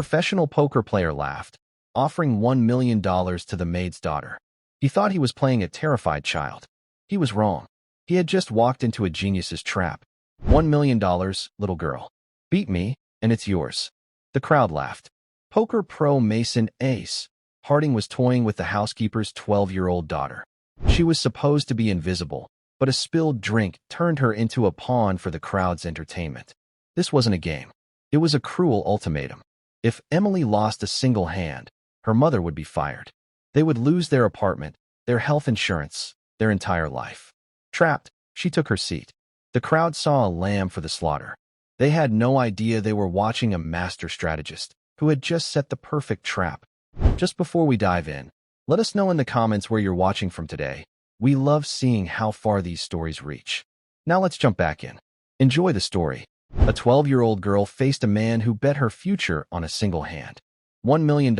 professional poker player laughed, offering $1 million to the maid's daughter. He thought he was playing a terrified child. He was wrong. He had just walked into a genius's trap. $1 million, little girl. Beat me, and it's yours. The crowd laughed. Poker pro Mason Ace Harding was toying with the housekeeper's 12-year-old daughter. She was supposed to be invisible, but a spilled drink turned her into a pawn for the crowd's entertainment. This wasn't a game. It was a cruel ultimatum. If Emily lost a single hand, her mother would be fired. They would lose their apartment, their health insurance, their entire life. Trapped, she took her seat. The crowd saw a lamb for the slaughter. They had no idea they were watching a master strategist who had just set the perfect trap. Just before we dive in, let us know in the comments where you're watching from today. We love seeing how far these stories reach. Now let's jump back in. Enjoy the story. A 12-year-old girl faced a man who bet her future on a single hand. $1 million,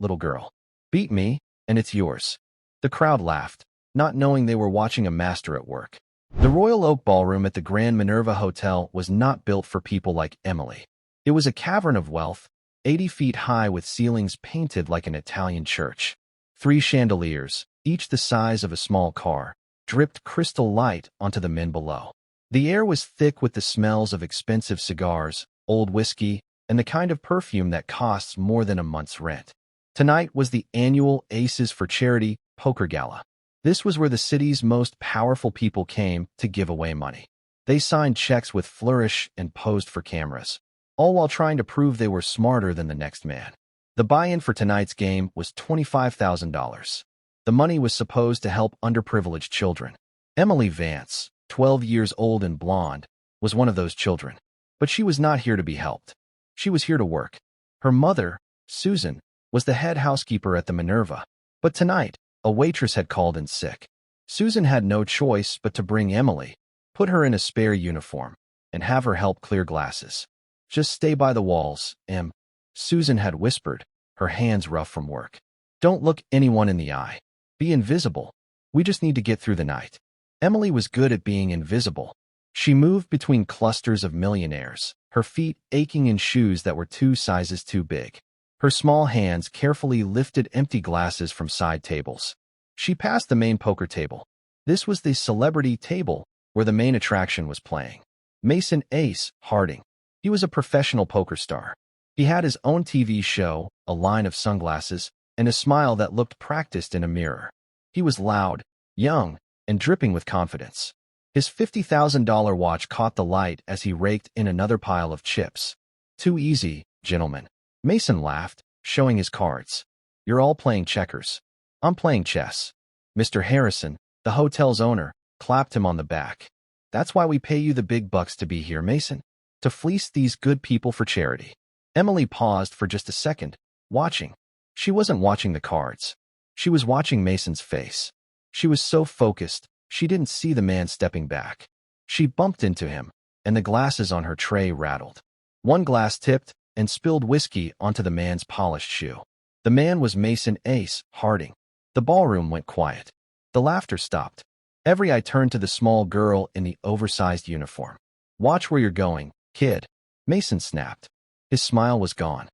little girl. Beat me, and it's yours. The crowd laughed, not knowing they were watching a master at work. The Royal Oak Ballroom at the Grand Minerva Hotel was not built for people like Emily. It was a cavern of wealth, 80 feet high with ceilings painted like an Italian church. 3 chandeliers, each the size of a small car, dripped crystal light onto the men below. The air was thick with the smells of expensive cigars, old whiskey, and the kind of perfume that costs more than a month's rent. Tonight was the annual Aces for Charity Poker Gala. This was where the city's most powerful people came to give away money. They signed checks with flourish and posed for cameras, all while trying to prove they were smarter than the next man. The buy-in for tonight's game was $25,000. The money was supposed to help underprivileged children. Emily Vance, 12 years old and blonde, was one of those children. But she was not here to be helped. She was here to work. Her mother, Susan, was the head housekeeper at the Minerva. But tonight, a waitress had called in sick. Susan had no choice but to bring Emily, put her in a spare uniform, and have her help clear glasses. "Just stay by the walls, Em," Susan had whispered, her hands rough from work. "Don't look anyone in the eye. Be invisible. We just need to get through the night." Emily was good at being invisible. She moved between clusters of millionaires, her feet aching in shoes that were 2 sizes too big. Her small hands carefully lifted empty glasses from side tables. She passed the main poker table. This was the celebrity table where the main attraction was playing. Mason Ace Harding. He was a professional poker star. He had his own TV show, a line of sunglasses, and a smile that looked practiced in a mirror. He was loud, young, and dripping with confidence. His $50,000 watch caught the light as he raked in another pile of chips. "Too easy, gentlemen." Mason laughed, showing his cards. "You're all playing checkers. I'm playing chess." Mr. Harrison, the hotel's owner, clapped him on the back. "That's why we pay you the big bucks to be here, Mason. To fleece these good people for charity." Emily paused for just a second, watching. She wasn't watching the cards. She was watching Mason's face. She was so focused, she didn't see the man stepping back. She bumped into him, and the glasses on her tray rattled. One glass tipped and spilled whiskey onto the man's polished shoe. The man was Mason Ace Harding. The ballroom went quiet. The laughter stopped. Every eye turned to the small girl in the oversized uniform. "Watch where you're going, kid," Mason snapped. His smile was gone.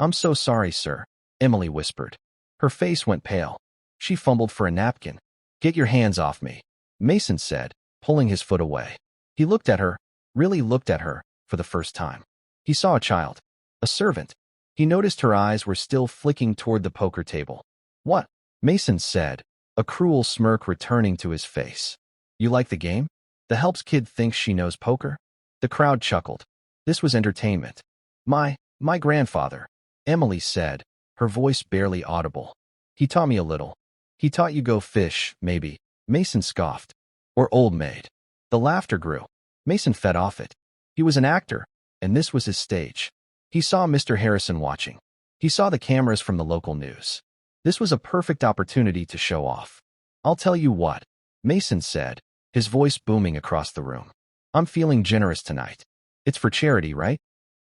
I'm so sorry, sir," Emily whispered. Her face went pale. She fumbled for a napkin. "Get your hands off me," Mason said, pulling his foot away. He looked at her, really looked at her, for the first time. He saw a child, a servant. He noticed her eyes were still flicking toward the poker table. "What?" Mason said, a cruel smirk returning to his face. "You like the game? The helps kid thinks she knows poker?" The crowd chuckled. This was entertainment. My grandfather," Emily said, her voice barely audible. "He taught me a little." "He taught you go fish, maybe," Mason scoffed. "Or Old Maid." The laughter grew. Mason fed off it. He was an actor, and this was his stage. He saw Mr. Harrison watching. He saw the cameras from the local news. This was a perfect opportunity to show off. "I'll tell you what," Mason said, his voice booming across the room. "I'm feeling generous tonight. It's for charity, right?"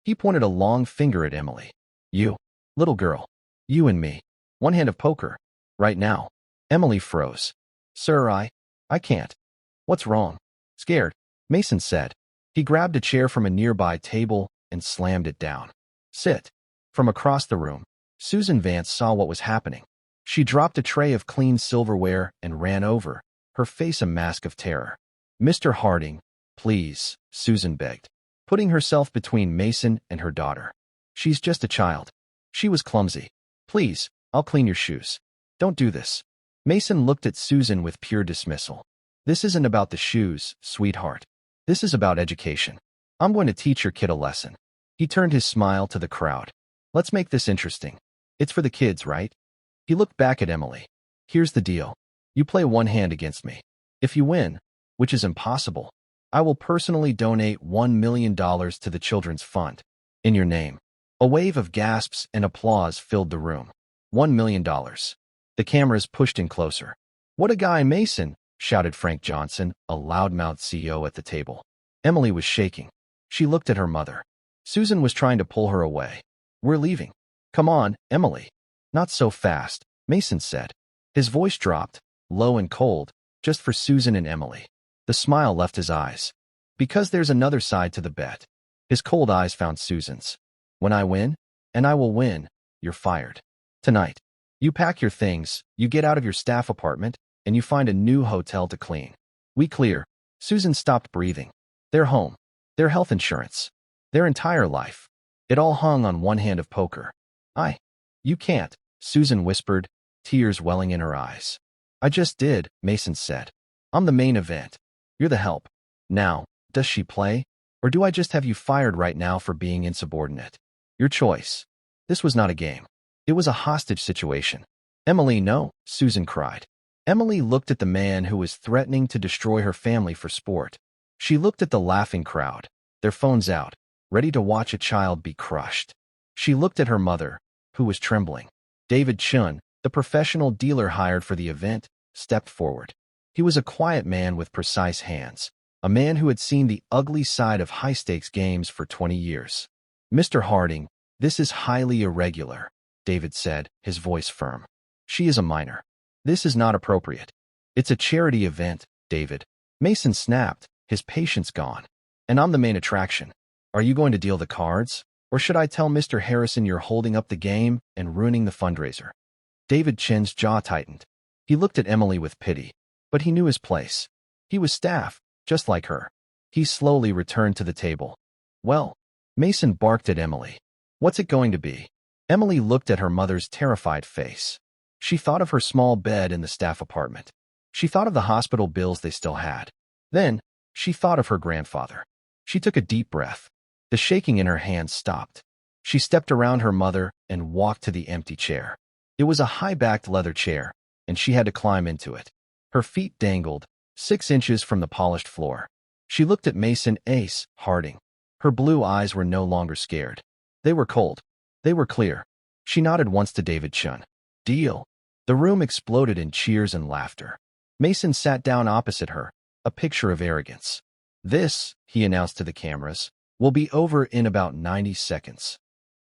He pointed a long finger at Emily. "You, little girl. You and me. One hand of poker. Right now." Emily froze. "Sir, I can't." "What's wrong?" "Scared," Mason said. He grabbed a chair from a nearby table and slammed it down. "Sit." From across the room, Susan Vance saw what was happening. She dropped a tray of clean silverware and ran over, her face a mask of terror. "Mr. Harding, please," Susan begged, putting herself between Mason and her daughter. "She's just a child." She was clumsy. "Please, I'll clean your shoes. Don't do this." Mason looked at Susan with pure dismissal. "This isn't about the shoes, sweetheart. This is about education. I'm going to teach your kid a lesson." He turned his smile to the crowd. "Let's make this interesting. It's for the kids, right?" He looked back at Emily. "Here's the deal. You play one hand against me. If you win, which is impossible, I will personally donate $1 million to the Children's Fund. In your name." A wave of gasps and applause filled the room. $1 million. The cameras pushed in closer. "What a guy, Mason!" shouted Frank Johnson, a loudmouthed CEO at the table. Emily was shaking. She looked at her mother. Susan was trying to pull her away. "We're leaving." "Come on, Emily." "Not so fast," Mason said. His voice dropped, low and cold, just for Susan and Emily. The smile left his eyes. "Because there's another side to the bet." His cold eyes found Susan's. "When I win, and I will win, you're fired. Tonight. You pack your things, you get out of your staff apartment, and you find a new hotel to clean. We clear." Susan stopped breathing. Their home, their health insurance, their entire life. It all hung on one hand of poker. You can't," Susan whispered, tears welling in her eyes. "I just did," Mason said. "I'm the main event. You're the help. Now, does she play? Or do I just have you fired right now for being insubordinate? Your choice." This was not a game. It was a hostage situation. "Emily, no," Susan cried. Emily looked at the man who was threatening to destroy her family for sport. She looked at the laughing crowd, their phones out, ready to watch a child be crushed. She looked at her mother, who was trembling. David Chun, the professional dealer hired for the event, stepped forward. He was a quiet man with precise hands, a man who had seen the ugly side of high-stakes games for 20 years. "Mr. Harding, this is highly irregular," David said, his voice firm. "She is a minor. This is not appropriate." "It's a charity event, David." Mason snapped, his patience gone. "And I'm the main attraction. Are you going to deal the cards? Or should I tell Mr. Harrison you're holding up the game and ruining the fundraiser?" David Chin's jaw tightened. He looked at Emily with pity, but he knew his place. He was staff, just like her. He slowly returned to the table. "Well," Mason barked at Emily. "What's it going to be?" Emily looked at her mother's terrified face. She thought of her small bed in the staff apartment. She thought of the hospital bills they still had. Then, she thought of her grandfather. She took a deep breath. The shaking in her hands stopped. She stepped around her mother and walked to the empty chair. It was a high-backed leather chair, and she had to climb into it. Her feet dangled, 6 inches from the polished floor. She looked at Mason Ace Harding. Her blue eyes were no longer scared. They were cold. They were clear. She nodded once to David Chun. "Deal." The room exploded in cheers and laughter. Mason sat down opposite her, a picture of arrogance. "This," he announced to the cameras, "will be over in about 90 seconds.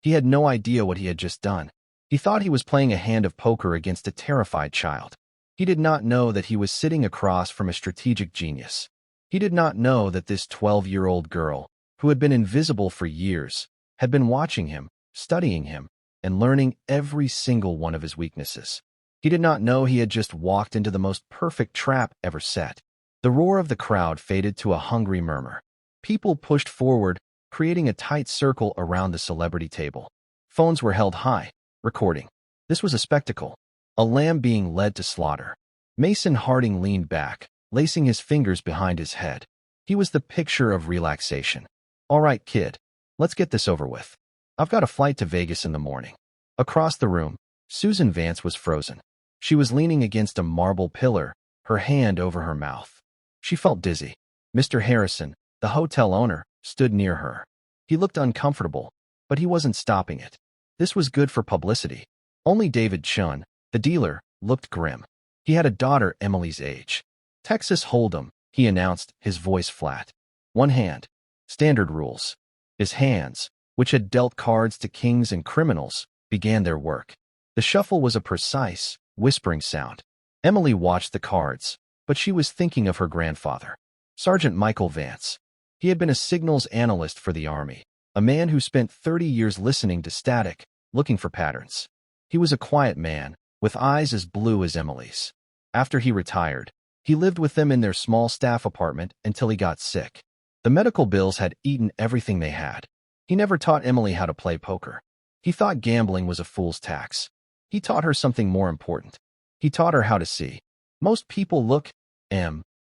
He had no idea what he had just done. He thought he was playing a hand of poker against a terrified child. He did not know that he was sitting across from a strategic genius. He did not know that this 12-year-old girl, who had been invisible for years, had been watching him, studying him, and learning every single one of his weaknesses. He did not know he had just walked into the most perfect trap ever set. The roar of the crowd faded to a hungry murmur. People pushed forward, creating a tight circle around the celebrity table. Phones were held high, recording. This was a spectacle, a lamb being led to slaughter. Mason Harding leaned back, lacing his fingers behind his head. He was the picture of relaxation. "All right, kid, let's get this over with. I've got a flight to Vegas in the morning." Across the room, Susan Vance was frozen. She was leaning against a marble pillar, her hand over her mouth. She felt dizzy. Mr. Harrison, the hotel owner, stood near her. He looked uncomfortable, but he wasn't stopping it. This was good for publicity. Only David Chun, the dealer, looked grim. He had a daughter Emily's age. "Texas Hold'em," he announced, his voice flat. "One hand. Standard rules." His hands, which had dealt cards to kings and criminals, began their work. The shuffle was a precise, whispering sound. Emily watched the cards, but she was thinking of her grandfather, Sergeant Michael Vance. He had been a signals analyst for the Army, a man who spent 30 years listening to static, looking for patterns. He was a quiet man, with eyes as blue as Emily's. After he retired, he lived with them in their small staff apartment until he got sick. The medical bills had eaten everything they had. He never taught Emily how to play poker. He thought gambling was a fool's tax. He taught her something more important. He taught her how to see. Most people look,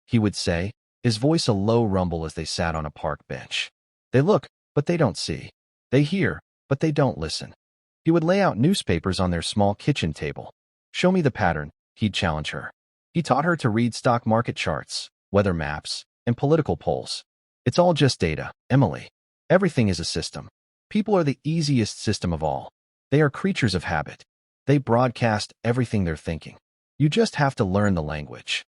he would say, his voice a low rumble as they sat on a park bench. They look, but they don't see. They hear, but they don't listen. He would lay out newspapers on their small kitchen table. Show me the pattern, he'd challenge her. He taught her to read stock market charts, weather maps, and political polls. It's all just data, Emily. Everything is a system. People are the easiest system of all. They are creatures of habit. They broadcast everything they're thinking. You just have to learn the language.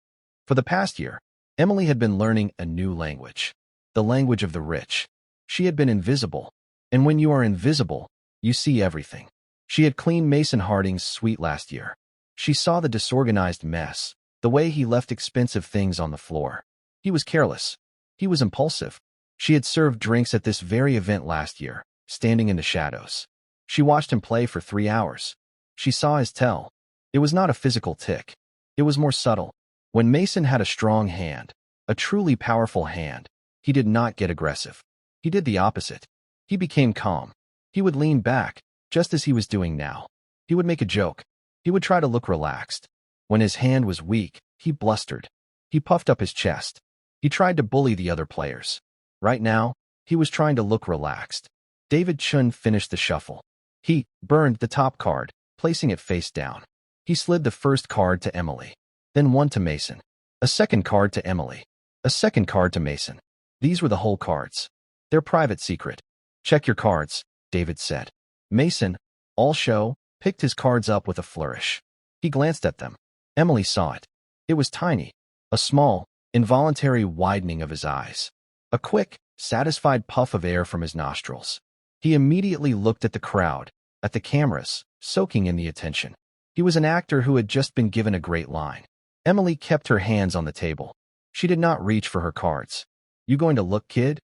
For the past year, Emily had been learning a new language. The language of the rich. She had been invisible. And when you are invisible, you see everything. She had cleaned Mason Harding's suite last year. She saw the disorganized mess, the way he left expensive things on the floor. He was careless. He was impulsive. She had served drinks at this very event last year, standing in the shadows. She watched him play for 3 hours. She saw his tell. It was not a physical tick. It was more subtle. When Mason had a strong hand, a truly powerful hand, he did not get aggressive. He did the opposite. He became calm. He would lean back, just as he was doing now. He would make a joke. He would try to look relaxed. When his hand was weak, he blustered. He puffed up his chest. He tried to bully the other players. Right now, he was trying to look relaxed. David Chun finished the shuffle. He burned the top card, placing it face down. He slid the first card to Emily, then one to Mason. A second card to Emily. A second card to Mason. These were the whole cards. Their private secret. Check your cards, David said. Mason, all show, picked his cards up with a flourish. He glanced at them. Emily saw it. It was tiny. A small, involuntary widening of his eyes. A quick, satisfied puff of air from his nostrils. He immediately looked at the crowd, at the cameras, soaking in the attention. He was an actor who had just been given a great line. Emily kept her hands on the table. She did not reach for her cards. You going to look, kid?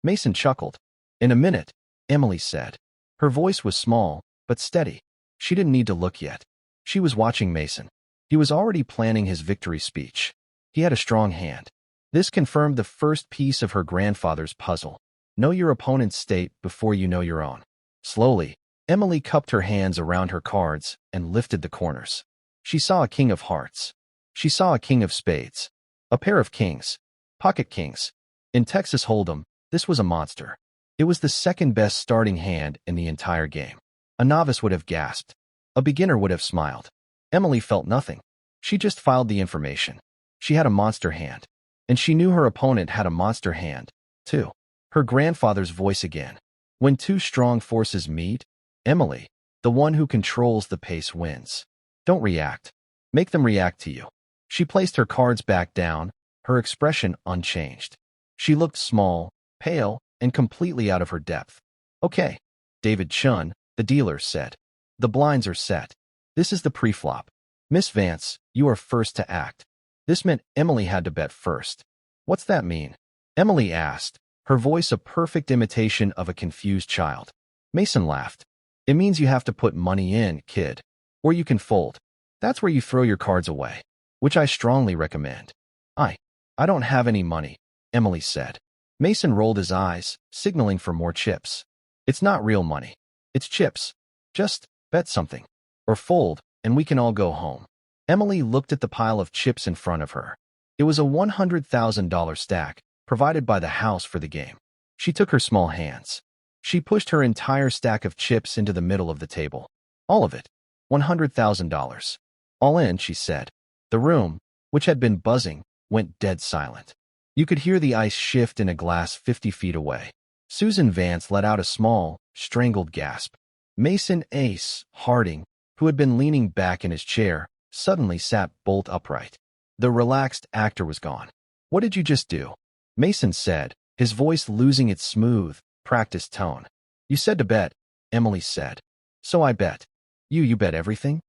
Mason chuckled. In a minute, Emily said. Her voice was small, but steady. She didn't need to look yet. She was watching Mason. He was already planning his victory speech. He had a strong hand. This confirmed the first piece of her grandfather's puzzle. Know your opponent's state before you know your own. Slowly, Emily cupped her hands around her cards and lifted the corners. She saw a king of hearts. She saw a king of spades. A pair of kings. Pocket kings. In Texas Hold'em, this was a monster. It was the second best starting hand in the entire game. A novice would have gasped. A beginner would have smiled. Emily felt nothing. She just filed the information. She had a monster hand. And she knew her opponent had a monster hand, too. Her grandfather's voice again. When two strong forces meet, Emily, the one who controls the pace, wins. Don't react. Make them react to you. She placed her cards back down, her expression unchanged. She looked small, pale, and completely out of her depth. Okay, David Chun, the dealer, said. The blinds are set. This is the preflop. Miss Vance, you are first to act. This meant Emily had to bet first. What's that mean? Emily asked, her voice a perfect imitation of a confused child. Mason laughed. It means you have to put money in, kid. Or you can fold. That's where you throw your cards away, which I strongly recommend. I don't have any money, Emily said. Mason rolled his eyes, signaling for more chips. It's not real money. It's chips. Just bet something. Or fold, and we can all go home. Emily looked at the pile of chips in front of her. It was a $100,000 stack, provided by the house for the game. She took her small hands. She pushed her entire stack of chips into the middle of the table. All of it. $100,000. All in, she said. The room, which had been buzzing, went dead silent. You could hear the ice shift in a glass 50 feet away. Susan Vance let out a small, strangled gasp. Mason Ace Harding, who had been leaning back in his chair, suddenly sat bolt upright. The relaxed actor was gone. What did you just do? Mason said, his voice losing its smooth, practiced tone. You said to bet, Emily said. So I bet. You bet everything?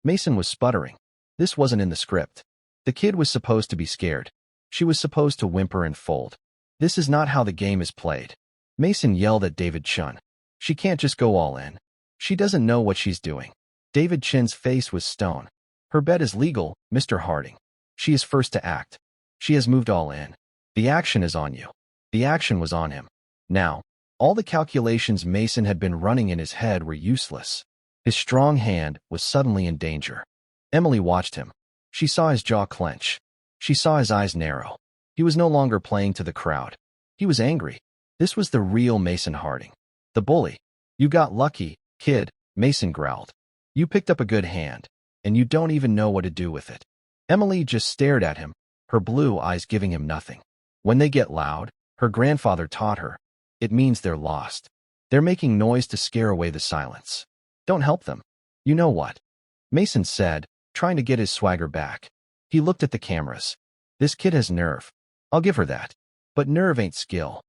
Mason was sputtering. This wasn't in the script. The kid was supposed to be scared. She was supposed to whimper and fold. This is not how the game is played. Mason yelled at David Chun. She can't just go all in. She doesn't know what she's doing. David Chin's face was stone. Her bet is legal, Mr. Harding. She is first to act. She has moved all in. The action is on you. The action was on him. Now, all the calculations Mason had been running in his head were useless. His strong hand was suddenly in danger. Emily watched him. She saw his jaw clench. She saw his eyes narrow. He was no longer playing to the crowd. He was angry. This was the real Mason Harding. The bully. You got lucky, kid, Mason growled. You picked up a good hand, and you don't even know what to do with it. Emily just stared at him, her blue eyes giving him nothing. When they get loud, her grandfather taught her, it means they're lost. They're making noise to scare away the silence. Don't help them. You know what? Mason said, trying to get his swagger back. He looked at the cameras. This kid has nerve. I'll give her that. But nerve ain't skill.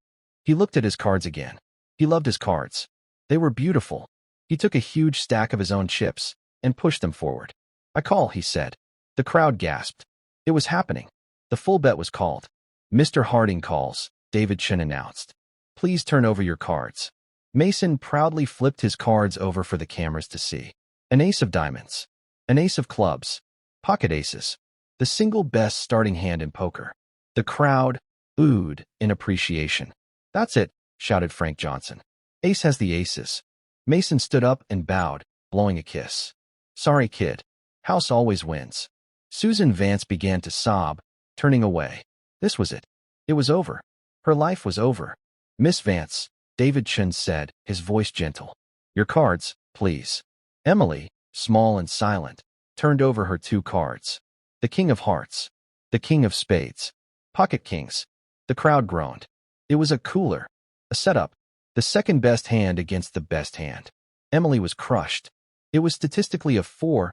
He looked at his cards again. He loved his cards. They were beautiful. He took a huge stack of his own chips and pushed them forward. I call, he said. The crowd gasped. It was happening. The full bet was called. Mr. Harding calls, David Chin announced. Please turn over your cards. Mason proudly flipped his cards over for the cameras to see. An ace of diamonds. An ace of clubs. Pocket aces. The single best starting hand in poker. The crowd oohed in appreciation. That's it, shouted Frank Johnson. Ace has the aces. Mason stood up and bowed, blowing a kiss. Sorry, kid. House always wins. Susan Vance began to sob, turning away. This was it. It was over. Her life was over. Miss Vance, David Chin said, his voice gentle. Your cards, please. Emily, small and silent, turned over her 2 cards. The King of Hearts. The King of Spades. Pocket Kings. The crowd groaned. It was a cooler. A setup. The second best hand against the best hand. Emily was crushed. It was statistically a 4-1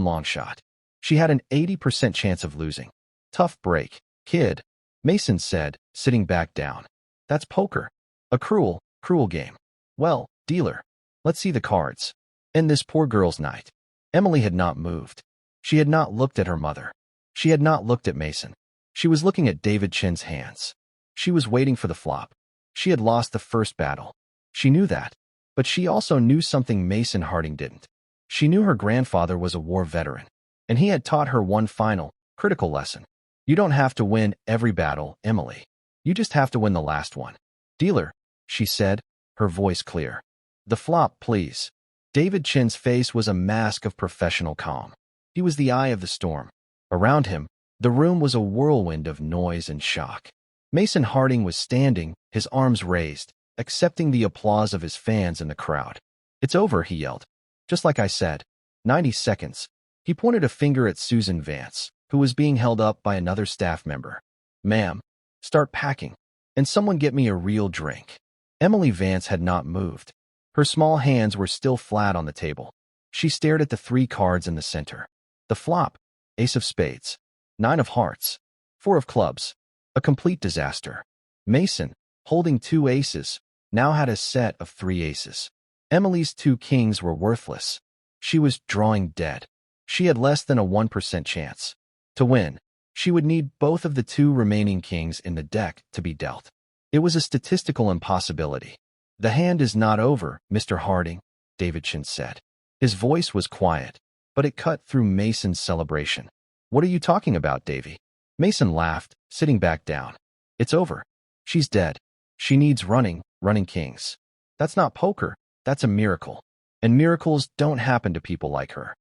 long shot. She had an 80% chance of losing. Tough break, kid, Mason said, sitting back down. That's poker. A cruel, cruel game. Well, dealer, let's see the cards. And this poor girl's night. Emily had not moved. She had not looked at her mother. She had not looked at Mason. She was looking at David Chin's hands. She was waiting for the flop. She had lost the first battle. She knew that. But she also knew something Mason Harding didn't. She knew her grandfather was a war veteran. And he had taught her one final, critical lesson. You don't have to win every battle, Emily. You just have to win the last one. Dealer, she said, her voice clear. The flop, please. David Chin's face was a mask of professional calm. He was the eye of the storm. Around him, the room was a whirlwind of noise and shock. Mason Harding was standing, his arms raised, accepting the applause of his fans in the crowd. It's over, he yelled. Just like I said. 90 seconds. He pointed a finger at Susan Vance, who was being held up by another staff member. Ma'am, start packing. And someone get me a real drink. Emily Vance had not moved. Her small hands were still flat on the table. She stared at the 3 cards in the center. The flop, Ace of Spades, 9 of Hearts, 4 of Clubs. A complete disaster. Mason, holding 2 aces, now had a set of 3 aces. Emily's 2 kings were worthless. She was drawing dead. She had less than a 1% chance. To win, she would need both of the 2 remaining kings in the deck to be dealt. It was a statistical impossibility. The hand is not over, Mr. Harding, David Chin said. His voice was quiet, but it cut through Mason's celebration. What are you talking about, Davy? Mason laughed, sitting back down. It's over. She's dead. She needs running kings. That's not poker. That's a miracle. And miracles don't happen to people like her.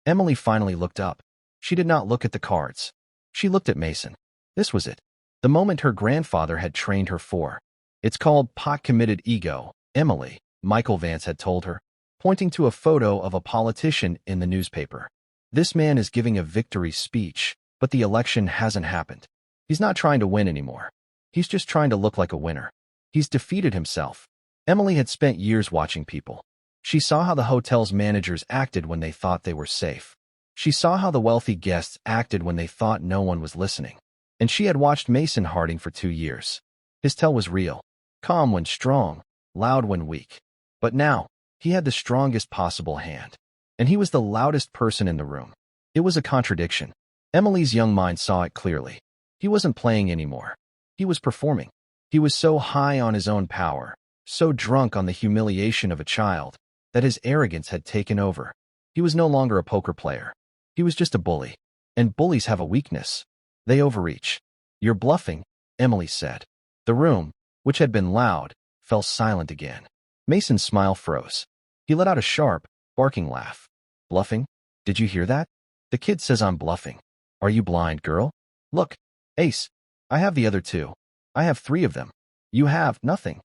Emily finally looked up. She did not look at the cards. She looked at Mason. This was it. The moment her grandfather had trained her for. It's called pot-committed ego, Emily, Michael Vance had told her, pointing to a photo of a politician in the newspaper. This man is giving a victory speech, but the election hasn't happened. He's not trying to win anymore. He's just trying to look like a winner. He's defeated himself. Emily had spent years watching people. She saw how the hotel's managers acted when they thought they were safe. She saw how the wealthy guests acted when they thought no one was listening. And she had watched Mason Harding for 2 years. His tell was real. Calm when strong, loud when weak. But now, he had the strongest possible hand. And he was the loudest person in the room. It was a contradiction. Emily's young mind saw it clearly. He wasn't playing anymore. He was performing. He was so high on his own power, so drunk on the humiliation of a child, that his arrogance had taken over. He was no longer a poker player. He was just a bully. And bullies have a weakness. They overreach. You're bluffing, Emily said. The room, which had been loud, fell silent again. Mason's smile froze. He let out a sharp, barking laugh. Bluffing? Did you hear that? The kid says I'm bluffing. Are you blind, girl? Look, Ace. I have the other two. I have 3 of them. You have nothing.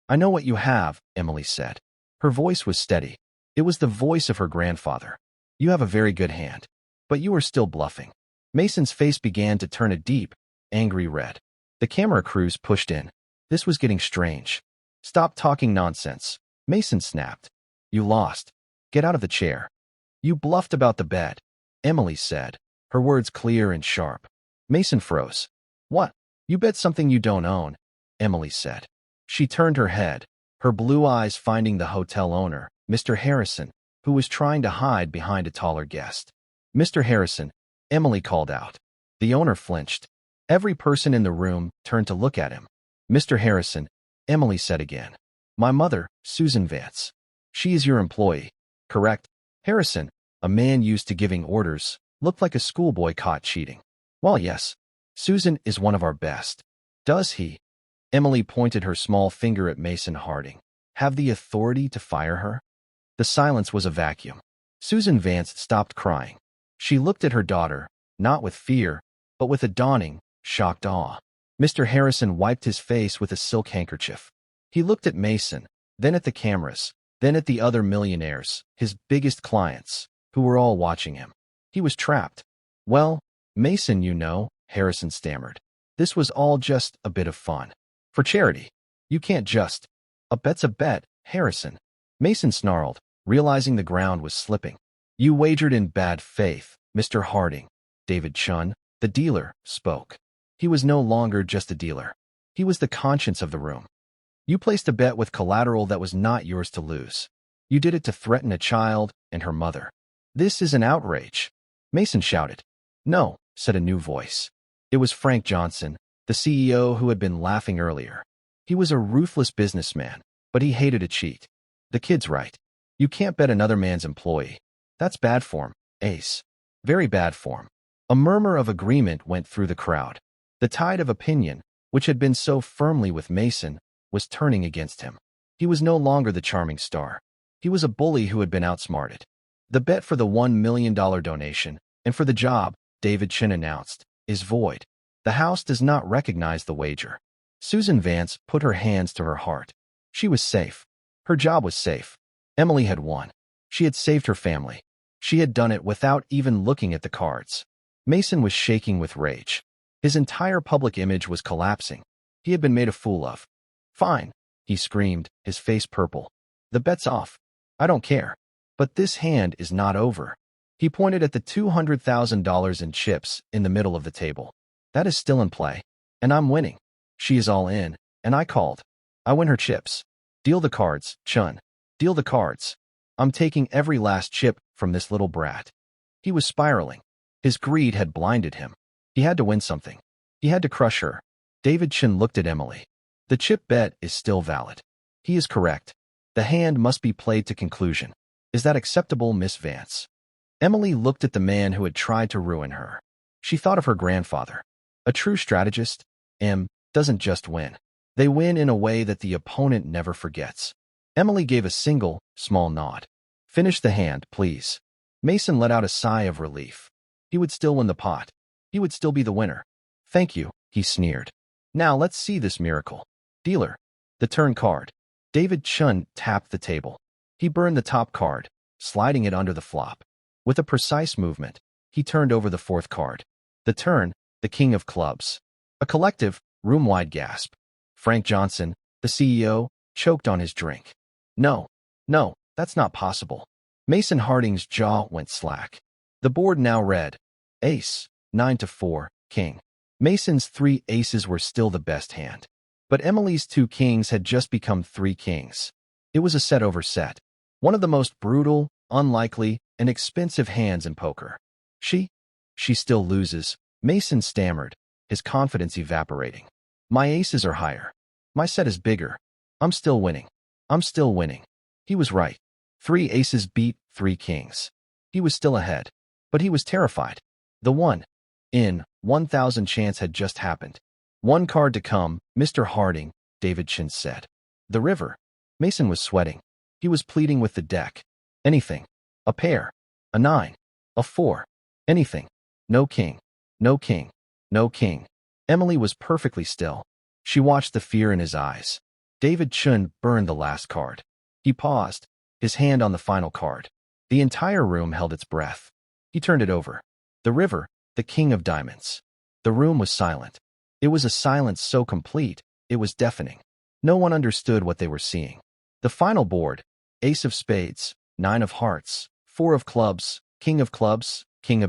I know what you have, Emily said. Her voice was steady. It was the voice of her grandfather. You have a very good hand. But you are still bluffing. Mason's face began to turn a deep, angry red. The camera crews pushed in. This was getting strange. Stop talking nonsense, Mason snapped. You lost. Get out of the chair. You bluffed about the bed, Emily said, her words clear and sharp. Mason froze. What? You bet something you don't own, Emily said. She turned her head, her blue eyes finding the hotel owner, Mr. Harrison, who was trying to hide behind a taller guest. Mr. Harrison, Emily called out. The owner flinched. Every person in the room turned to look at him. Mr. Harrison, Emily said again. My mother, Susan Vance. She is your employee, correct? Harrison, a man used to giving orders, looked like a schoolboy caught cheating. Well, yes. Susan is one of our best. Does he? Emily pointed her small finger at Mason Harding. Have the authority to fire her? The silence was a vacuum. Susan Vance stopped crying. She looked at her daughter, not with fear, but with a dawning, shocked awe. Mr. Harrison wiped his face with a silk handkerchief. He looked at Mason, then at the cameras, then at the other millionaires, his biggest clients, who were all watching him. He was trapped. Well, Mason, you know, Harrison stammered. This was all just a bit of fun. For charity. You can't just. A bet's a bet, Harrison. Mason snarled, realizing the ground was slipping. You wagered in bad faith, Mr. Harding. David Chun, the dealer, spoke. He was no longer just a dealer. He was the conscience of the room. You placed a bet with collateral that was not yours to lose. You did it to threaten a child and her mother. This is an outrage. Mason shouted. No, said a new voice. It was Frank Johnson, the CEO who had been laughing earlier. He was a ruthless businessman, but he hated a cheat. The kid's right. You can't bet another man's employee. That's bad form, Ace. Very bad form. A murmur of agreement went through the crowd. The tide of opinion, which had been so firmly with Mason, was turning against him. He was no longer the charming star. He was a bully who had been outsmarted. The bet for the $1 million donation, and for the job, David Chin announced, is void. The house does not recognize the wager. Susan Vance put her hands to her heart. She was safe. Her job was safe. Emily had won. She had saved her family. She had done it without even looking at the cards. Mason was shaking with rage. His entire public image was collapsing. He had been made a fool of. Fine, he screamed, his face purple. The bet's off. I don't care. But this hand is not over. He pointed at the $200,000 in chips in the middle of the table. That is still in play. And I'm winning. She is all in, and I called. I win her chips. Deal the cards, Chun. Deal the cards. I'm taking every last chip from this little brat. He was spiraling. His greed had blinded him. He had to win something. He had to crush her. David Chin looked at Emily. The chip bet is still valid. He is correct. The hand must be played to conclusion. Is that acceptable, Miss Vance? Emily looked at the man who had tried to ruin her. She thought of her grandfather. A true strategist, doesn't just win. They win in a way that the opponent never forgets. Emily gave a single, small nod. Finish the hand, please. Mason let out a sigh of relief. He would still win the pot. He would still be the winner. Thank you, he sneered. Now let's see this miracle. Dealer. The turn card. David Chun tapped the table. He burned the top card, sliding it under the flop. With a precise movement, he turned over the 4th card. The turn, the king of clubs. A collective, room-wide gasp. Frank Johnson, the CEO, choked on his drink. No, that's not possible. Mason Harding's jaw went slack. The board now read, Ace, 9-4, King. Mason's 3 aces were still the best hand. But Emily's 2 kings had just become 3 kings. It was a set over set. One of the most brutal, unlikely, and expensive hands in poker. She still loses, Mason stammered, his confidence evaporating. My aces are higher. My set is bigger. I'm still winning. I'm still winning. He was right. 3 aces beat 3 kings. He was still ahead, but he was terrified. The 1 in 1,000 chance had just happened. 1 card to come, Mr. Harding, David Chin said. The river. Mason was sweating. He was pleading with the deck. Anything. A pair. A 9. A 4. Anything. No king. No king. No king. Emily was perfectly still. She watched the fear in his eyes. David Chun burned the last card. He paused, his hand on the final card. The entire room held its breath. He turned it over. The river, the king of diamonds. The room was silent. It was a silence so complete, it was deafening. No one understood what they were seeing. The final board, ace of spades, 9 of hearts, 4 of clubs, king of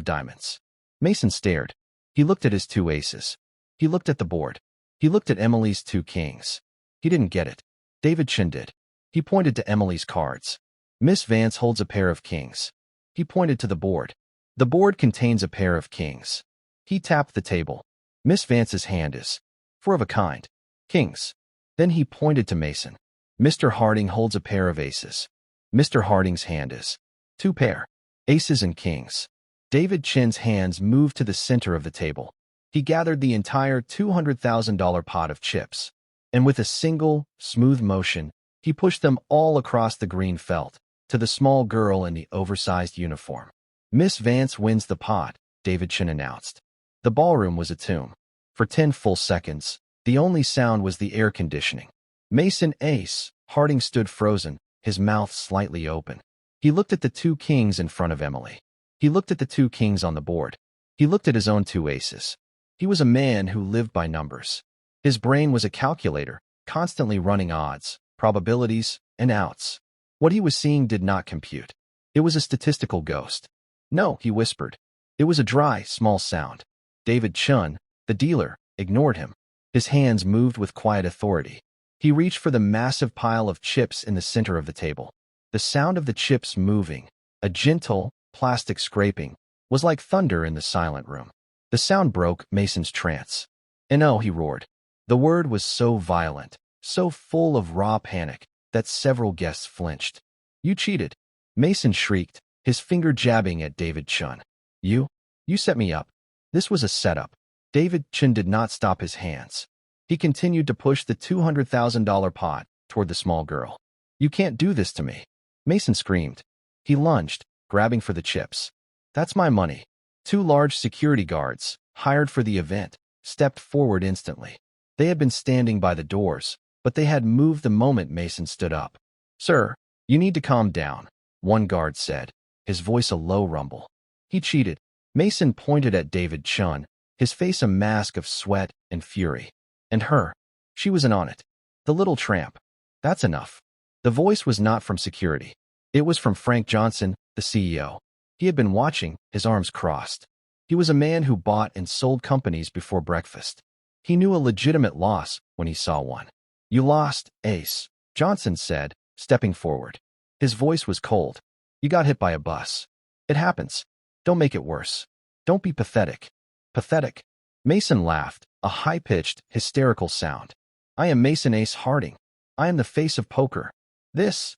diamonds. Mason stared. He looked at his 2 aces. He looked at the board. He looked at Emily's 2 kings. He didn't get it. David Chin did. He pointed to Emily's cards. Miss Vance holds a pair of kings. He pointed to the board. The board contains a pair of kings. He tapped the table. Miss Vance's hand is 4 of a kind. Kings. Then he pointed to Mason. Mr. Harding holds a pair of aces. Mr. Harding's hand is 2 pair. Aces and kings. David Chin's hands moved to the center of the table. He gathered the entire $200,000 pot of chips, and with a single, smooth motion, he pushed them all across the green felt, to the small girl in the oversized uniform. Miss Vance wins the pot, David Chin announced. The ballroom was a tomb. For 10 full seconds, the only sound was the air conditioning. Mason ace, Harding stood frozen, his mouth slightly open. He looked at the 2 kings in front of Emily. He looked at the 2 kings on the board. He looked at his own 2 aces. He was a man who lived by numbers. His brain was a calculator, constantly running odds, probabilities, and outs. What he was seeing did not compute. It was a statistical ghost. No, he whispered. It was a dry, small sound. David Chun, the dealer, ignored him. His hands moved with quiet authority. He reached for the massive pile of chips in the center of the table. The sound of the chips moving, a gentle, plastic scraping, was like thunder in the silent room. The sound broke Mason's trance. "No," he roared. The word was so violent, so full of raw panic, that several guests flinched. "You cheated," Mason shrieked, his finger jabbing at David Chun. You set me up. This was a setup." David Chun did not stop his hands. He continued to push the $200,000 pot toward the small girl. "You can't do this to me," Mason screamed. He lunged, grabbing for the chips. "That's my money." 2 large security guards, hired for the event, stepped forward instantly. They had been standing by the doors, but they had moved the moment Mason stood up. "Sir, you need to calm down," one guard said, his voice a low rumble. "He cheated." Mason pointed at David Chun, his face a mask of sweat and fury. "And her. She was in on it. The little tramp." "That's enough." The voice was not from security. It was from Frank Johnson, the CEO. He had been watching, his arms crossed. He was a man who bought and sold companies before breakfast. He knew a legitimate loss when he saw one. "You lost, Ace," Johnson said, stepping forward. His voice was cold. "You got hit by a bus. It happens. Don't make it worse. Don't be pathetic." "Pathetic?" Mason laughed, a high-pitched, hysterical sound. "I am Mason Ace Harding. I am the face of poker. This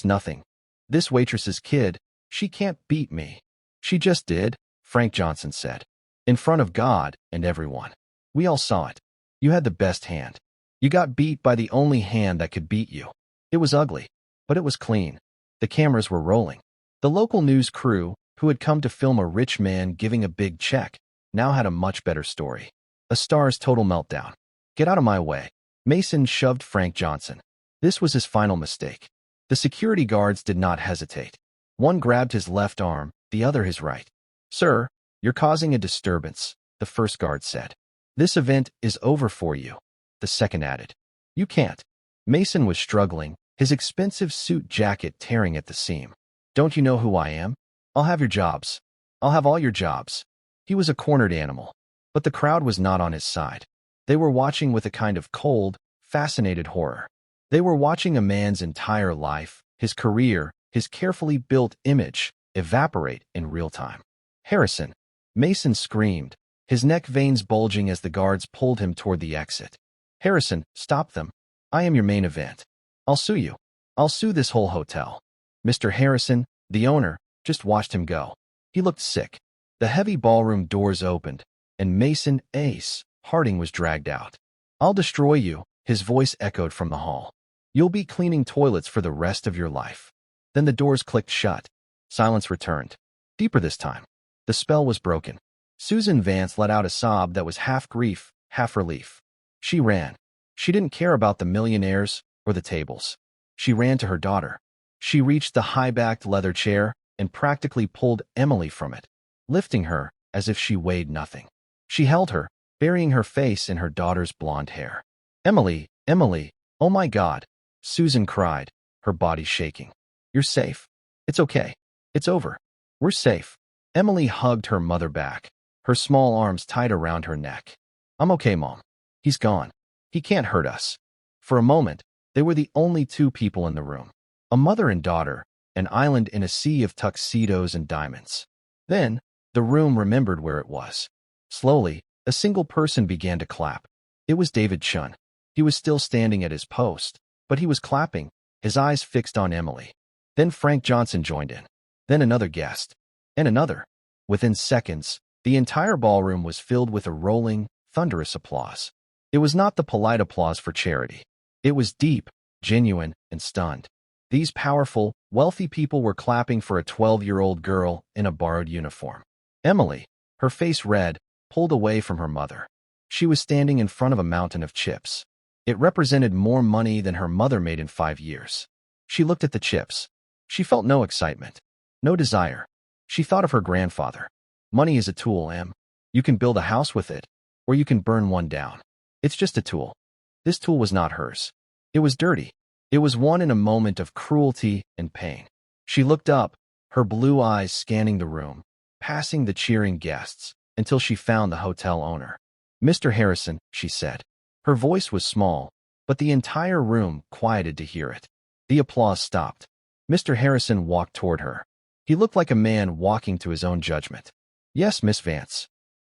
nothing. This waitress's kid, she can't beat me." "She just did," Frank Johnson said. "In front of God and everyone. We all saw it. You had the best hand. You got beat by the only hand that could beat you. It was ugly, but it was clean. The cameras were rolling. The local news crew, who had come to film a rich man giving a big check, now had a much better story. A star's total meltdown. Get out of my way." Mason shoved Frank Johnson. This was his final mistake. The security guards did not hesitate. One grabbed his left arm, the other his right. "Sir, you're causing a disturbance," the first guard said. "This event is over for you," the second added. "You can't." Mason was struggling, his expensive suit jacket tearing at the seam. "Don't you know who I am? I'll have your jobs. I'll have all your jobs." He was a cornered animal, but the crowd was not on his side. They were watching with a kind of cold, fascinated horror. They were watching a man's entire life, his career, his carefully built image, evaporate in real time. "Harrison!" Mason screamed, his neck veins bulging as the guards pulled him toward the exit. "Harrison, stop them. I am your main event. I'll sue you. I'll sue this whole hotel." Mr. Harrison, the owner, just watched him go. He looked sick. The heavy ballroom doors opened, and Mason Ace Harding was dragged out. "I'll destroy you," his voice echoed from the hall. "You'll be cleaning toilets for the rest of your life." Then the doors clicked shut. Silence returned. Deeper this time. The spell was broken. Susan Vance let out a sob that was half grief, half relief. She ran. She didn't care about the millionaires or the tables. She ran to her daughter. She reached the high-backed leather chair and practically pulled Emily from it, lifting her as if she weighed nothing. She held her, burying her face in her daughter's blonde hair. "Emily, Emily, oh my God," Susan cried, her body shaking. "You're safe. It's okay. It's over. We're safe." Emily hugged her mother back, her small arms tight around her neck. "I'm okay, Mom. He's gone. He can't hurt us." For a moment, they were the only two people in the room. A mother and daughter, an island in a sea of tuxedos and diamonds. Then, the room remembered where it was. Slowly, a single person began to clap. It was David Chun. He was still standing at his post, but he was clapping, his eyes fixed on Emily. Then Frank Johnson joined in. Then another guest. And another. Within seconds, the entire ballroom was filled with a rolling, thunderous applause. It was not the polite applause for charity. It was deep, genuine, and stunned. These powerful, wealthy people were clapping for a 12-year-old girl in a borrowed uniform. Emily, her face red, pulled away from her mother. She was standing in front of a mountain of chips. It represented more money than her mother made in 5 years. She looked at the chips. She felt no excitement, no desire. She thought of her grandfather. "Money is a tool, Em. You can build a house with it, or you can burn one down. It's just a tool." This tool was not hers. It was dirty. It was won in a moment of cruelty and pain. She looked up, her blue eyes scanning the room, passing the cheering guests, until she found the hotel owner. "Mr. Harrison," she said. Her voice was small, but the entire room quieted to hear it. The applause stopped. Mr. Harrison walked toward her. He looked like a man walking to his own judgment. "Yes, Miss Vance."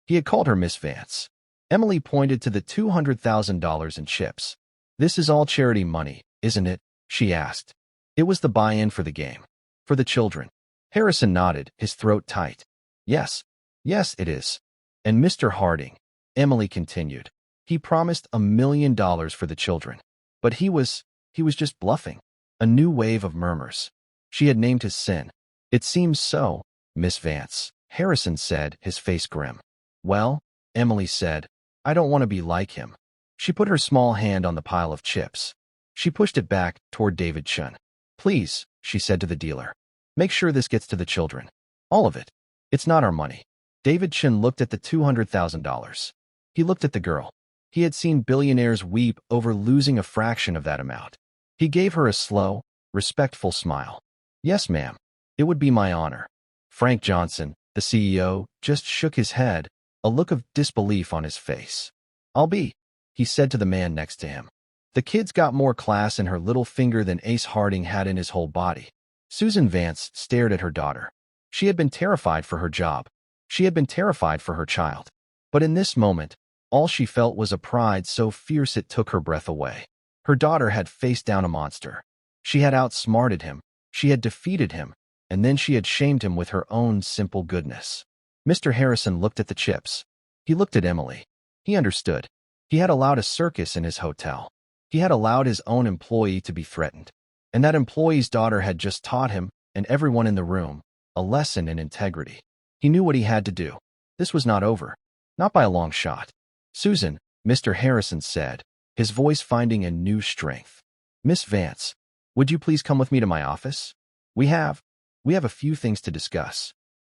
He had called her Miss Vance. Emily pointed to the $200,000 in chips. "This is all charity money, isn't it?" she asked. It was the buy-in for the game. For the children. Harrison nodded, his throat tight. "Yes. Yes, it is." "And Mr. Harding," Emily continued. "He promised $1 million for the children. But he was just bluffing." A new wave of murmurs. She had named his sin. "It seems so, Miss Vance," Harrison said, his face grim. "Well," Emily said, "I don't want to be like him." She put her small hand on the pile of chips. She pushed it back toward David Chun. "Please," she said to the dealer, "make sure this gets to the children. All of it. It's not our money." David Chun looked at the $200,000. He looked at the girl. He had seen billionaires weep over losing a fraction of that amount. He gave her a slow, respectful smile. "Yes, ma'am. It would be my honor." Frank Johnson, the CEO, just shook his head, a look of disbelief on his face. "I'll be," he said to the man next to him. The kid's got more class in her little finger than Ace Harding had in his whole body. Susan Vance stared at her daughter. She had been terrified for her job. She had been terrified for her child. But in this moment, all she felt was a pride so fierce it took her breath away. Her daughter had faced down a monster. She had outsmarted him. She had defeated him. And then she had shamed him with her own simple goodness. Mr. Harrison looked at the chips. He looked at Emily. He understood. He had allowed a circus in his hotel. He had allowed his own employee to be threatened. And that employee's daughter had just taught him, and everyone in the room, a lesson in integrity. He knew what he had to do. This was not over. Not by a long shot. "Susan," Mr. Harrison said, his voice finding a new strength. "Miss Vance, would you please come with me to my office? We have a few things to discuss."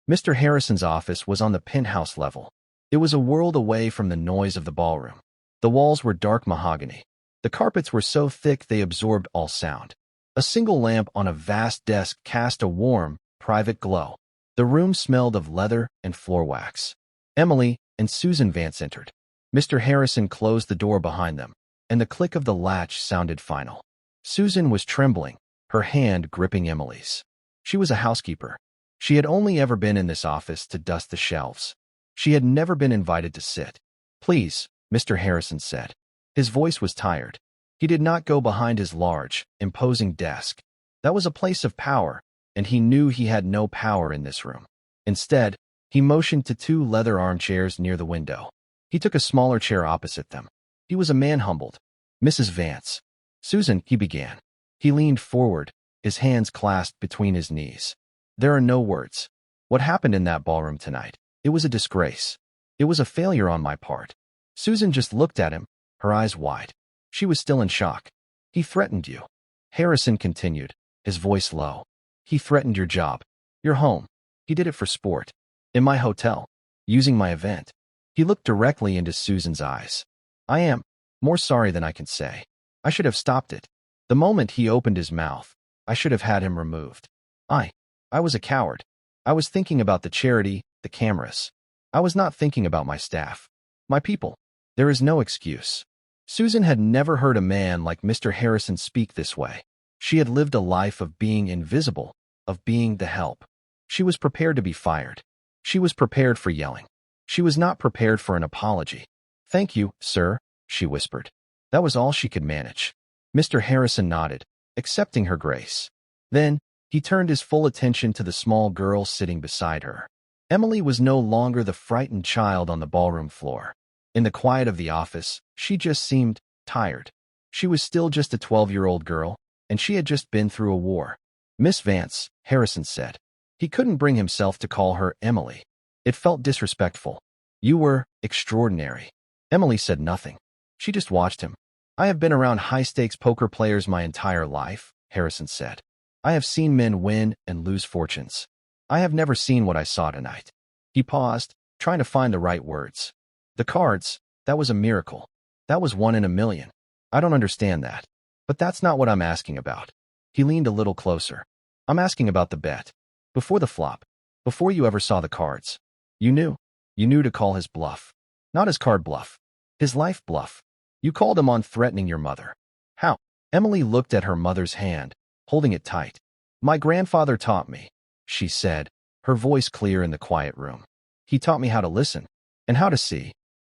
Mr. Harrison's office was on the penthouse level. It was a world away from the noise of the ballroom. The walls were dark mahogany. The carpets were so thick they absorbed all sound. A single lamp on a vast desk cast a warm, private glow. The room smelled of leather and floor wax. Emily and Susan Vance entered. Mr. Harrison closed the door behind them, and the click of the latch sounded final. Susan was trembling, her hand gripping Emily's. She was a housekeeper. She had only ever been in this office to dust the shelves. She had never been invited to sit. "Please," Mr. Harrison said. His voice was tired. He did not go behind his large, imposing desk. That was a place of power, and he knew he had no power in this room. Instead, he motioned to 2 leather armchairs near the window. He took a smaller chair opposite them. He was a man humbled. "Mrs. Vance." "Susan," he began. He leaned forward, his hands clasped between his knees. "There are no words. What happened in that ballroom tonight? It was a disgrace. It was a failure on my part." Susan just looked at him, her eyes wide. She was still in shock. "He threatened you," Harrison continued, his voice low. "He threatened your job, your home. He did it for sport. In my hotel, using my event." He looked directly into Susan's eyes. "I am more sorry than I can say. I should have stopped it. The moment he opened his mouth, I should have had him removed. I was a coward. I was thinking about the charity, the cameras. I was not thinking about my staff, my people. There is no excuse." Susan had never heard a man like Mr. Harrison speak this way. She had lived a life of being invisible, of being the help. She was prepared to be fired. She was prepared for yelling. She was not prepared for an apology. "Thank you, sir," she whispered. That was all she could manage. Mr. Harrison nodded, accepting her grace. Then, he turned his full attention to the small girl sitting beside her. Emily was no longer the frightened child on the ballroom floor. In the quiet of the office, she just seemed tired. She was still just a 12-year-old girl, and she had just been through a war. "Miss Vance," Harrison said. He couldn't bring himself to call her Emily. It felt disrespectful. "You were extraordinary." Emily said nothing. She just watched him. "I have been around high-stakes poker players my entire life," Harrison said. "I have seen men win and lose fortunes. I have never seen what I saw tonight." He paused, trying to find the right words. "The cards, that was a miracle. That was 1 in a million. I don't understand that. But that's not what I'm asking about." He leaned a little closer. "I'm asking about the bet. Before the flop. Before you ever saw the cards. You knew. You knew to call his bluff. Not his card bluff. His life bluff. You called him on threatening your mother." "How?" Emily looked at her mother's hand, holding it tight. "My grandfather taught me," she said, her voice clear in the quiet room. "He taught me how to listen. And how to see."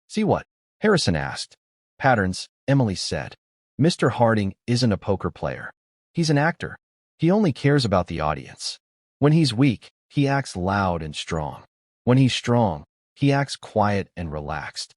"See what?" Harrison asked. "Patterns," Emily said. "Mr. Harding isn't a poker player. He's an actor. He only cares about the audience. When he's weak, he acts loud and strong. When he's strong, he acts quiet and relaxed."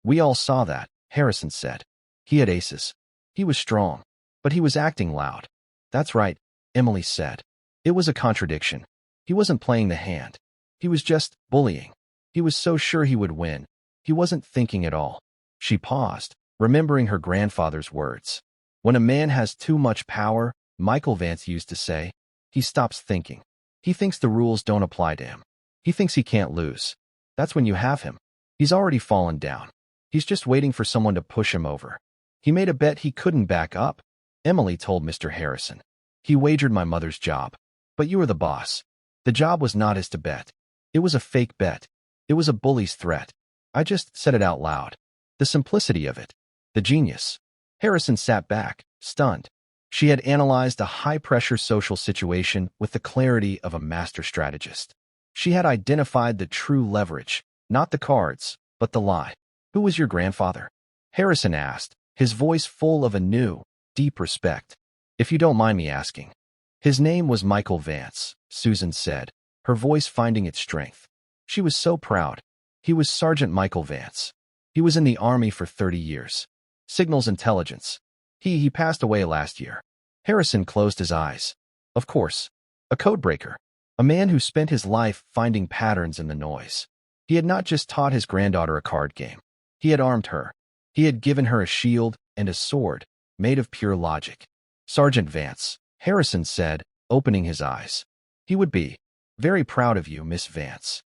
"We all saw that," Harrison said. "He had aces. He was strong, but he was acting loud." "That's right," Emily said. It was a contradiction. He wasn't playing the hand. He was just bullying. He was so sure he would win. He wasn't thinking at all. She paused, remembering her grandfather's words. "When a man has too much power," Michael Vance used to say, "he stops thinking. He thinks the rules don't apply to him. He thinks he can't lose. That's when you have him. He's already fallen down. He's just waiting for someone to push him over. He made a bet he couldn't back up," Emily told Mr. Harrison. "He wagered my mother's job. But you were the boss. The job was not his to bet. It was a fake bet. It was a bully's threat. I just said it out loud. The simplicity of it. The genius." Harrison sat back, stunned. She had analyzed a high-pressure social situation with the clarity of a master strategist. She had identified the true leverage, not the cards, but the lie. "Who was your grandfather?" Harrison asked, his voice full of a new, deep respect. "If you don't mind me asking." "His name was Michael Vance," Susan said, her voice finding its strength. She was so proud. "He was Sergeant Michael Vance. He was in the Army for 30 years. Signals intelligence. He passed away last year." Harrison closed his eyes. Of course. A codebreaker. A man who spent his life finding patterns in the noise. He had not just taught his granddaughter a card game. He had armed her. He had given her a shield and a sword, made of pure logic. "Sergeant Vance," Harrison said, opening his eyes. "He would be very proud of you, Miss Vance."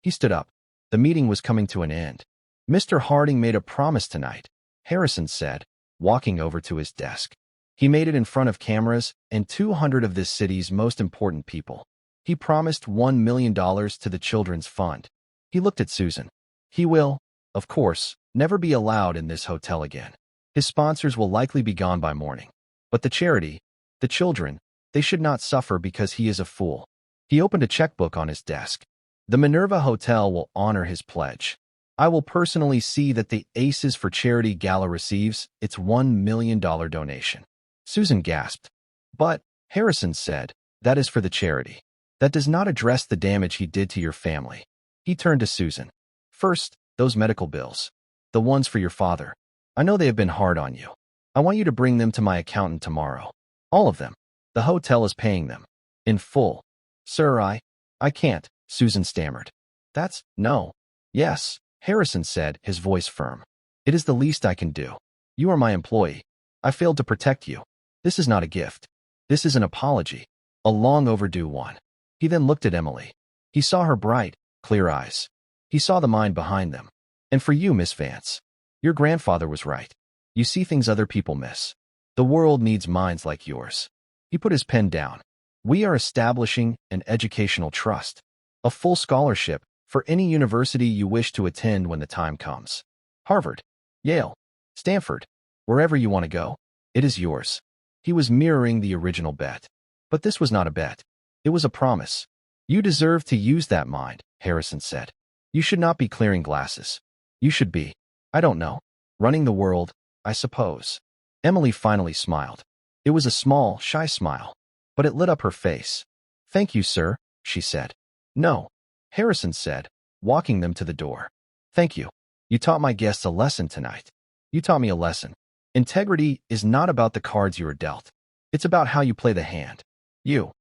He stood up. The meeting was coming to an end. "Mr. Harding made a promise tonight," Harrison said, walking over to his desk. "He made it in front of cameras and 200 of this city's most important people. He promised $1 million to the Children's Fund." He looked at Susan. "He will, of course, never be allowed in this hotel again. His sponsors will likely be gone by morning. But the charity, the children, they should not suffer because he is a fool." He opened a checkbook on his desk. "The Minerva Hotel will honor his pledge. I will personally see that the Aces for Charity Gala receives its $1 million donation." Susan gasped. "But," Harrison said, That is for the charity. That does not address the damage he did to your family. He turned to Susan. First, those medical bills. The ones for your father. I know they have been hard on you. I want you to bring them to my accountant tomorrow. All of them. The hotel is paying them. In full. Sir, I can't, Susan stammered. No. Yes, Harrison said, his voice firm. It is the least I can do. You are my employee. I failed to protect you. This is not a gift. This is an apology. A long overdue one. He then looked at Emily. He saw her bright, clear eyes. He saw the mind behind them. And for you, Miss Vance. Your grandfather was right. You see things other people miss. The world needs minds like yours. He put his pen down. We are establishing an educational trust. A full scholarship for any university you wish to attend when the time comes. Harvard, Yale, Stanford, wherever you want to go, it is yours. He was mirroring the original bet. But this was not a bet. It was a promise. You deserve to use that mind, Harrison said. You should not be clearing glasses. You should be, I don't know, running the world, I suppose. Emily finally smiled. It was a small, shy smile, but it lit up her face. Thank you, sir, she said. No, Harrison said, walking them to the door. Thank you. You taught my guests a lesson tonight. You taught me a lesson. Integrity is not about the cards you are dealt. It's about how you play the hand. You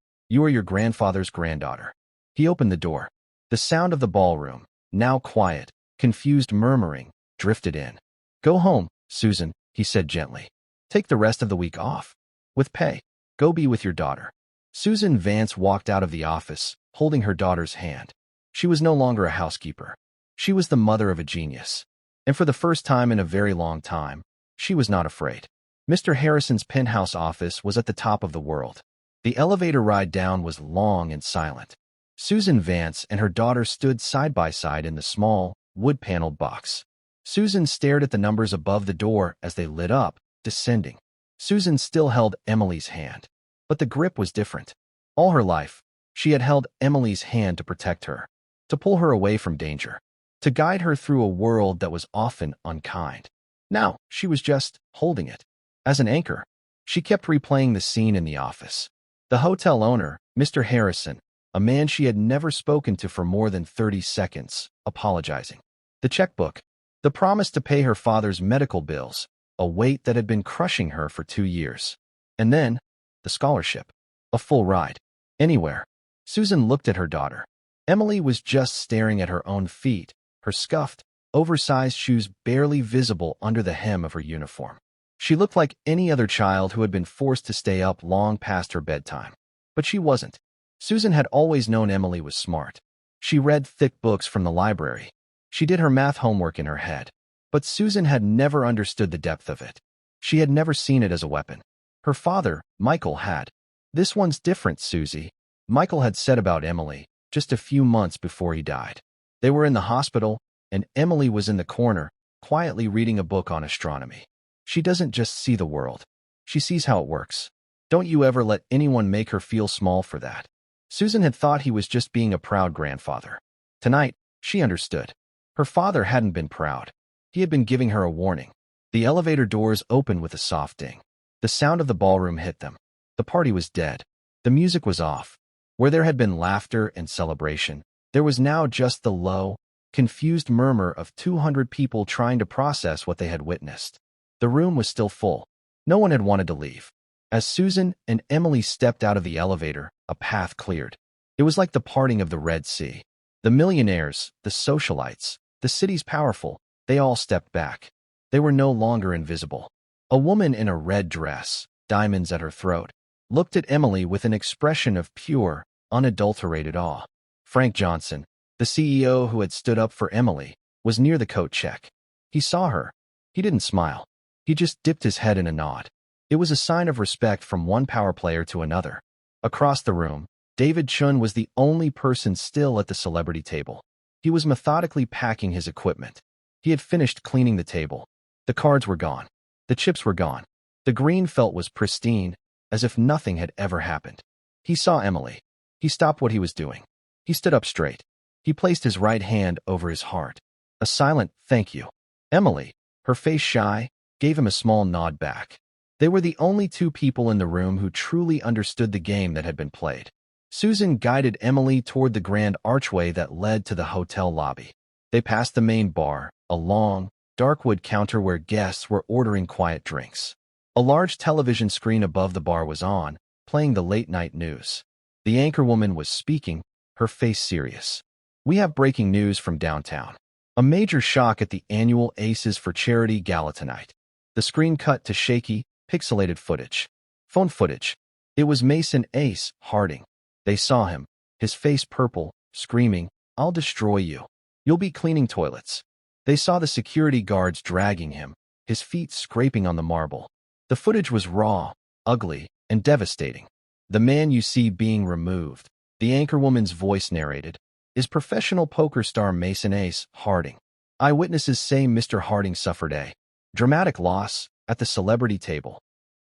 are your grandfather's granddaughter. He opened the door. The sound of the ballroom, now quiet, confused murmuring, drifted in. Go home, Susan, he said gently. Take the rest of the week off. With pay. Go be with your daughter. Susan Vance walked out of the office, holding her daughter's hand. She was no longer a housekeeper. She was the mother of a genius. And for the first time in a very long time, she was not afraid. Mr. Harrison's penthouse office was at the top of the world. The elevator ride down was long and silent. Susan Vance and her daughter stood side by side in the small, wood-paneled box. Susan stared at the numbers above the door as they lit up, descending. Susan still held Emily's hand. But the grip was different. All her life, she had held Emily's hand to protect her, to pull her away from danger, to guide her through a world that was often unkind. Now, she was just holding it. As an anchor, she kept replaying the scene in the office. The hotel owner, Mr. Harrison, a man she had never spoken to for more than 30 seconds, apologizing. The checkbook, the promise to pay her father's medical bills, a weight that had been crushing her for 2 years. And then, the scholarship, a full ride, anywhere. Susan looked at her daughter. Emily was just staring at her own feet, her scuffed, oversized shoes barely visible under the hem of her uniform. She looked like any other child who had been forced to stay up long past her bedtime. But she wasn't. Susan had always known Emily was smart. She read thick books from the library. She did her math homework in her head. But Susan had never understood the depth of it. She had never seen it as a weapon. Her father, Michael, had. This one's different, Susie, Michael had said about Emily just a few months before he died. They were in the hospital, and Emily was in the corner, quietly reading a book on astronomy. She doesn't just see the world. She sees how it works. Don't you ever let anyone make her feel small for that. Susan had thought he was just being a proud grandfather. Tonight, she understood. Her father hadn't been proud. He had been giving her a warning. The elevator doors opened with a soft ding. The sound of the ballroom hit them. The party was dead. The music was off. Where there had been laughter and celebration, there was now just the low, confused murmur of 200 people trying to process what they had witnessed. The room was still full. No one had wanted to leave. As Susan and Emily stepped out of the elevator, a path cleared. It was like the parting of the Red Sea. The millionaires, the socialites, the city's powerful, they all stepped back. They were no longer invisible. A woman in a red dress, diamonds at her throat, looked at Emily with an expression of pure, unadulterated awe. Frank Johnson, the CEO who had stood up for Emily, was near the coat check. He saw her. He didn't smile. He just dipped his head in a nod. It was a sign of respect from one power player to another. Across the room, David Chun was the only person still at the celebrity table. He was methodically packing his equipment. He had finished cleaning the table. The cards were gone. The chips were gone. The green felt was pristine, as if nothing had ever happened. He saw Emily. He stopped what he was doing. He stood up straight. He placed his right hand over his heart. A silent thank you. Emily, her face shy, gave him a small nod back. They were the only two people in the room who truly understood the game that had been played. Susan guided Emily toward the grand archway that led to the hotel lobby. They passed the main bar, a long, dark wood counter where guests were ordering quiet drinks. A large television screen above the bar was on, playing the late-night news. The anchorwoman was speaking, her face serious. "We have breaking news from downtown. A major shock at the annual Aces for Charity Gala tonight." The screen cut to shaky, pixelated footage. Phone footage. It was Mason Ace Harding. They saw him, his face purple, screaming, "I'll destroy you. You'll be cleaning toilets." They saw the security guards dragging him, his feet scraping on the marble. The footage was raw, ugly, and devastating. "The man you see being removed," the anchorwoman's voice narrated, "is professional poker star Mason Ace Harding. Eyewitnesses say Mr. Harding suffered a dramatic loss at the celebrity table."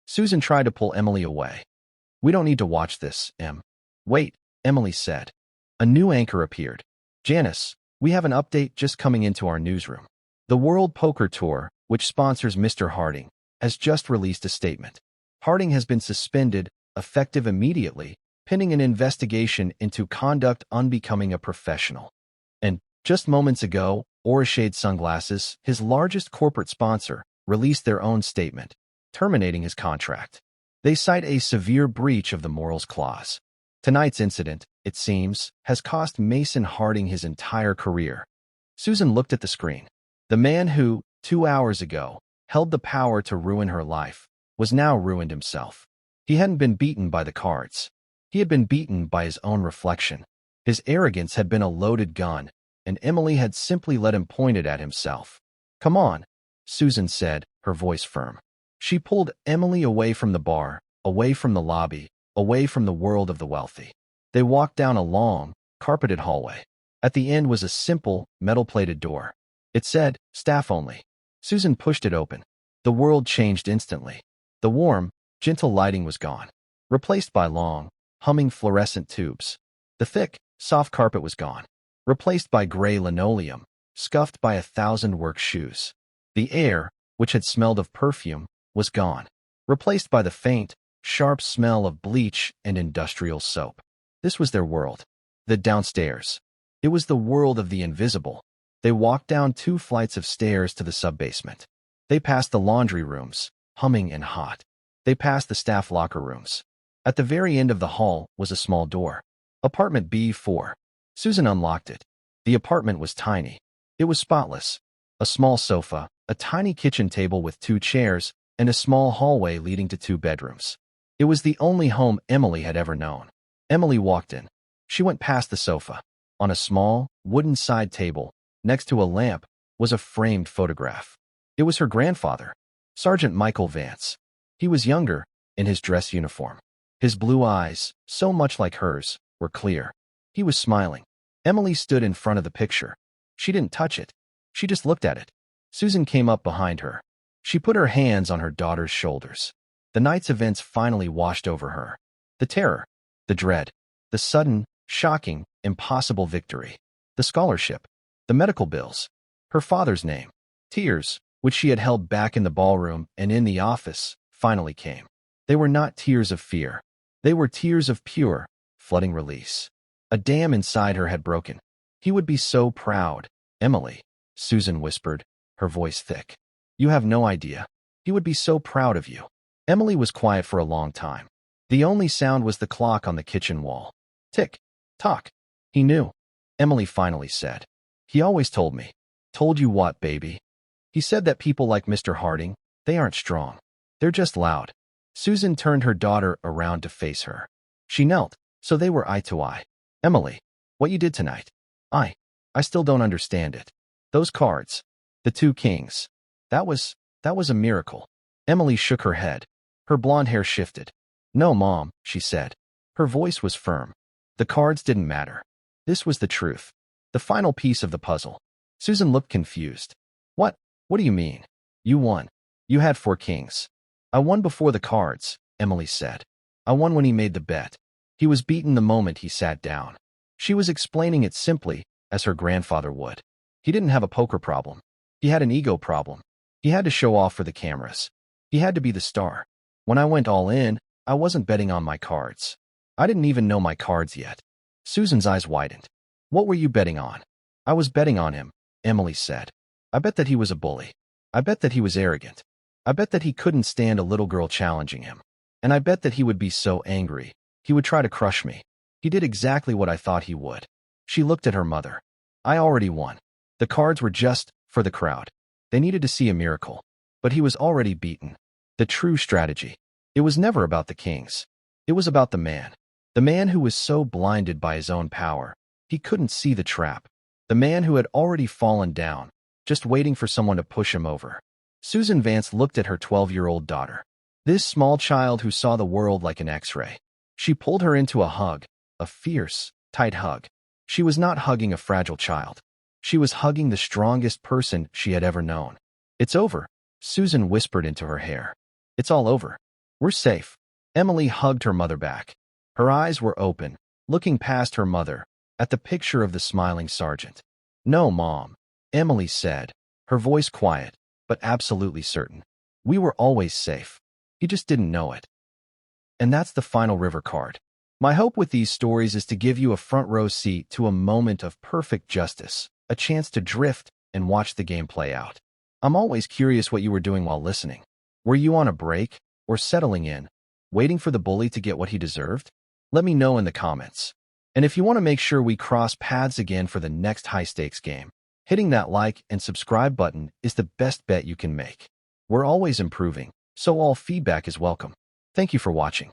Susan tried to pull Emily away. "We don't need to watch this, Em." "Wait," Emily said. A new anchor appeared. "Janice, we have an update just coming into our newsroom. The World Poker Tour, which sponsors Mr. Harding, has just released a statement. Harding has been suspended, effective immediately, pending an investigation into conduct unbecoming a professional." And just moments ago, Orishade Sunglasses, his largest corporate sponsor, released their own statement, terminating his contract. They cite a severe breach of the morals clause. Tonight's incident, it seems, has cost Mason Harding his entire career. Susan looked at the screen. The man who, 2 hours ago, held the power to ruin her life, was now ruined himself. He hadn't been beaten by the cards. He had been beaten by his own reflection. His arrogance had been a loaded gun, and Emily had simply let him point it at himself. "Come on," Susan said, her voice firm. She pulled Emily away from the bar, away from the lobby, away from the world of the wealthy. They walked down a long, carpeted hallway. At the end was a simple, metal-plated door. It said, "Staff only." Susan pushed it open. The world changed instantly. The warm, gentle lighting was gone, replaced by long, humming fluorescent tubes. The thick, soft carpet was gone, replaced by gray linoleum, scuffed by 1,000 work shoes. The air, which had smelled of perfume, was gone, replaced by the faint, sharp smell of bleach and industrial soap. This was their world. The downstairs. It was the world of the invisible. They walked down 2 flights of stairs to the sub-basement. They passed the laundry rooms, humming and hot. They passed the staff locker rooms. At the very end of the hall was a small door. Apartment B4. Susan unlocked it. The apartment was tiny. It was spotless. A small sofa, a tiny kitchen table with 2 chairs, and a small hallway leading to 2 bedrooms. It was the only home Emily had ever known. Emily walked in. She went past the sofa. On a small, wooden side table, next to a lamp, was a framed photograph. It was her grandfather, Sergeant Michael Vance. He was younger, in his dress uniform. His blue eyes, so much like hers, were clear. He was smiling. Emily stood in front of the picture. She didn't touch it. She just looked at it. Susan came up behind her. She put her hands on her daughter's shoulders. The night's events finally washed over her. The terror, the dread, the sudden, shocking, impossible victory. The scholarship, the medical bills, her father's name. Tears, which she had held back in the ballroom and in the office, finally came. They were not tears of fear. They were tears of pure, flooding release. A dam inside her had broken. He would be so proud. "Emily," Susan whispered, her voice thick. "You have no idea. He would be so proud of you." Emily was quiet for a long time. The only sound was the clock on the kitchen wall. Tick, tock. "He knew," Emily finally said. "He always told me." "Told you what, baby?" "He said that people like Mr. Harding, they aren't strong. They're just loud." Susan turned her daughter around to face her. She knelt, so they were eye to eye. "Emily, what you did tonight, I still don't understand it. Those cards, the 2 kings, that was a miracle." Emily shook her head. Her blonde hair shifted. "No, Mom," she said. Her voice was firm. "The cards didn't matter. This was the truth. The final piece of the puzzle." Susan looked confused. What do you mean?" "You won. You had 4 kings." "I won before the cards," Emily said. "I won when he made the bet. He was beaten the moment he sat down." She was explaining it simply, as her grandfather would. He didn't have a poker problem. He had an ego problem. He had to show off for the cameras. He had to be the star. When I went all in, I wasn't betting on my cards. I didn't even know my cards yet. Susan's eyes widened. What were you betting on? I was betting on him, Emily said. I bet that he was a bully. I bet that he was arrogant. I bet that he couldn't stand a little girl challenging him. And I bet that he would be so angry. He would try to crush me. He did exactly what I thought he would. She looked at her mother. I already won. The cards were just for the crowd. They needed to see a miracle. But he was already beaten. The true strategy. It was never about the kings. It was about the man. The man who was so blinded by his own power, he couldn't see the trap. The man who had already fallen down, just waiting for someone to push him over. Susan Vance looked at her 12-year-old daughter. This small child who saw the world like an X-ray. She pulled her into a hug, a fierce, tight hug. She was not hugging a fragile child. She was hugging the strongest person she had ever known. It's over, Susan whispered into her hair. It's all over. We're safe. Emily hugged her mother back. Her eyes were open, looking past her mother, at the picture of the smiling sergeant. No, Mom, Emily said, her voice quiet, but absolutely certain. We were always safe. He just didn't know it. And that's the final river card. My hope with these stories is to give you a front row seat to a moment of perfect justice, a chance to drift and watch the game play out. I'm always curious what you were doing while listening. Were you on a break or settling in, waiting for the bully to get what he deserved? Let me know in the comments. And if you want to make sure we cross paths again for the next high-stakes game, hitting that like and subscribe button is the best bet you can make. We're always improving, so all feedback is welcome. Thank you for watching.